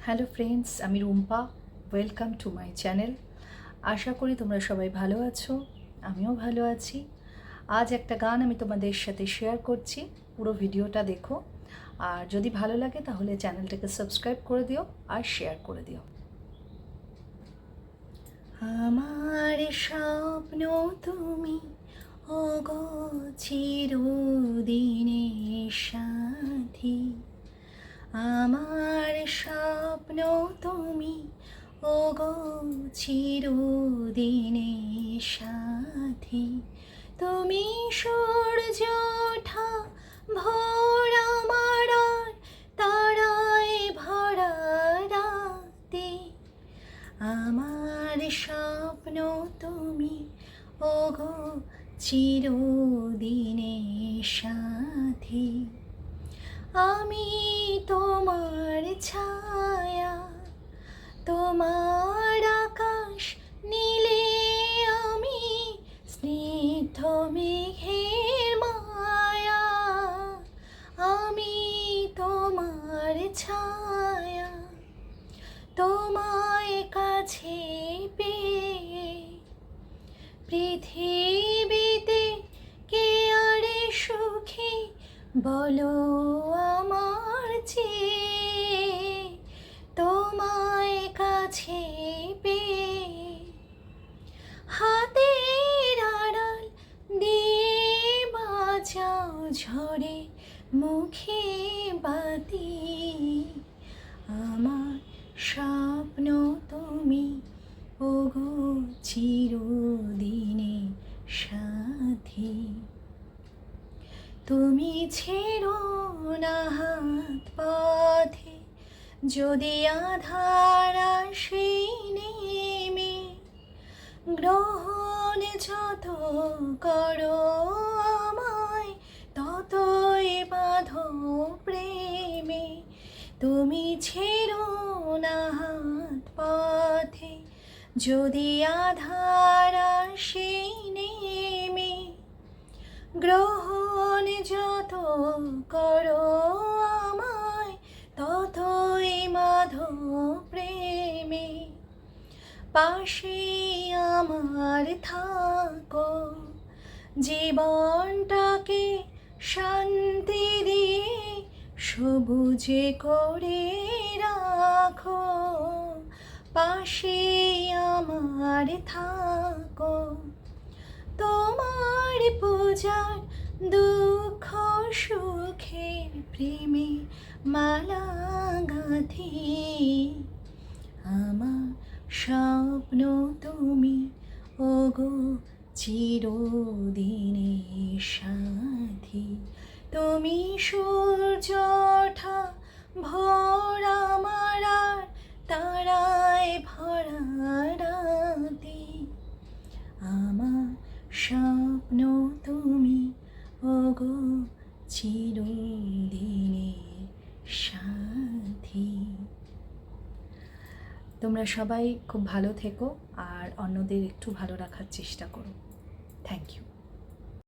Hello friends, আমি Rumpa. Welcome to my channel. আশা করি তোমরা সবাই ভালো আছো, আমিও ভালো আছি। আজ একটা গান আমি তোমাদের সাথে শেয়ার করছি, পুরো ভিডিওটা দেখো। আর যদি ভালো লাগে তাহলে চ্যানেলটাকে সাবস্ক্রাইব করে দিও আর শেয়ার করে দিও। আমার স্বপ্ন তুমি ওগো চিরদিনের সাথী, আমার স্বপ্ন তুমি ওগো চিরদিনের সাথী। তুমি সূর্য ওঠা ভোর আমার আর তারায় ভরা রাতে, আমার স্বপ্ন তুমি ওগো চিরদিনের সাথী। আমি তোমার ছায়া, তোমার আকাশ নীলে আমি স্নিগ্ধ মেঘের মায়া। আমি তোমার ছায়া, তোমায় কাছে পেয়ে পৃথিবীতে কে আরে সুখী বলো আমার চেয়ে। তোমায় কাছে পেয়ে হাতের আড়াল দিয়ে বাঁচাও ঝরে মুখে বাতি। আমার স্বপ্ন তুমি ওগো চিরদিনের সাথী। তুমি ছেড়ো না হাত পথে যদি আধার আসে নেমে, গ্রহণ যত করো আমায় ততই বাঁধো প্রেমে। তুমি ছেড়ো না হাত পথে যদি আধার আসে নেমে, গ্রহণ যত করো আমায় ততই বাঁধো প্রেমে। পাশে আমার থাকো, জীবনটাকে শান্তি দিয়ে সবুজে করে রাখো। পাশে আমার থাকো, তোমার পূজার দুঃখ সুখের প্রেমে মালা গাঁথি। আমার স্বপ্ন তুমি ওগো চিরদিনের সাথী। তুমি সূর্য ওঠা ভোর আমার আর তারায় ভরা রাতে, আমার স্বপ্ন তুমি ওগো চিরদিনের সাথী। তোমরা সবাই খুব ভালো থেকো আর অন্যদের একটু ভালো রাখার চেষ্টা করো। Thank you.